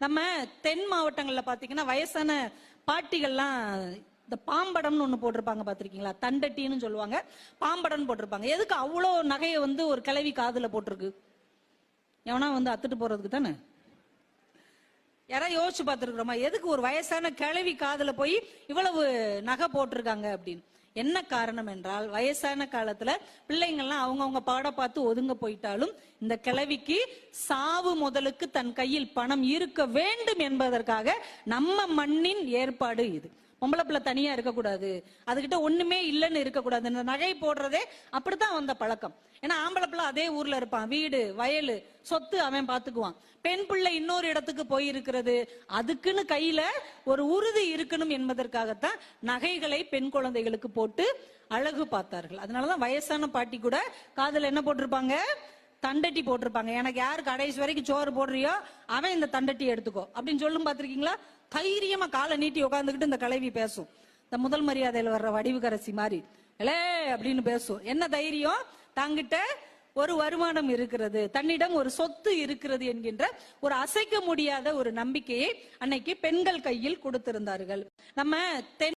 நம்ம தென் மாவட்டங்கள்ல பாத்தீங்கன்னா வயசான பாட்டிகள்லாம் இந்த பாம்படம்னு ஒண்ணு போட்டிருப்பாங்க பாத்திருக்கீங்களா? தண்டட்டின்னு சொல்லுவாங்க, பாம்படம் போட்டிருப்பாங்க. எதுக்கு அவ்வளோ நகையை ஒரு கிழவி காதுல போட்டிருக்கு? எவனா அத்துட்டு போறதுக்கு தானே. யாராவது யோசிச்சு பார்த்துருக்குறோமா? எதுக்கு ஒரு வயசான கிழவி காதுல போய் இவ்வளவு நகை போட்டிருக்காங்க அப்படின்னு? என்ன காரணம் என்றால், வயசான காலத்துல பிள்ளைங்கள்லாம் அவங்கவுங்க பாட பார்த்து ஒதுங்க போயிட்டாலும் இந்த கிழவிக்கு சாவு முதலுக்கு தன் கையில் பணம் இருக்க வேண்டும் என்பதற்காக நம்ம மண்ணின் ஏற்பாடு இது. பொம்பளை பிள்ளை தனியா இருக்கக்கூடாது, அதுகிட்ட ஒண்ணுமே இல்லைன்னு இருக்கக்கூடாது. இந்த நகை போடுறதே அப்படித்தான் வந்த பழக்கம். ஏன்னா ஆம்பளை பிள்ளை அதே ஊர்ல இருப்பான், வீடு வயலு சொத்து அவன் பாத்துக்குவான். பெண் பிள்ளை இன்னொரு இடத்துக்கு போயிருக்கிறது, அதுக்குன்னு கையில ஒரு உறுதி இருக்கணும் என்பதற்காகத்தான் நகைகளை பெண் குழந்தைகளுக்கு போட்டு அழகு பார்த்தார்கள். அதனாலதான் வயசான பாட்டி கூட காதுல என்ன போட்டிருப்பாங்க? தண்டட்டி போட்டிருப்பாங்க. எனக்கு யாரு கடைசி வரைக்கும் சோறு போடுறியோ அவன் இந்த தண்டட்டி எடுத்துக்கோ அப்படின்னு சொல்லும். பாத்திருக்கீங்களா? தைரியமா காலை நீட்டி உட்காந்துக்கிட்டு இந்த கிளவி பேசும். இந்த முதல் மரியாதையில வர்ற வடிவுக்கரசி மாதிரி எலே அப்படின்னு பேசும். என்ன தைரியம்? தங்கிட்ட ஒரு வருமானம் இருக்கிறது, தன்னிடம் ஒரு சொத்து இருக்கிறது என்கின்ற ஒரு அசைக்க முடியாத ஒரு நம்பிக்கையை அன்னைக்கு பெண்கள் கையில் கொடுத்திருந்தார்கள். நம்ம தென்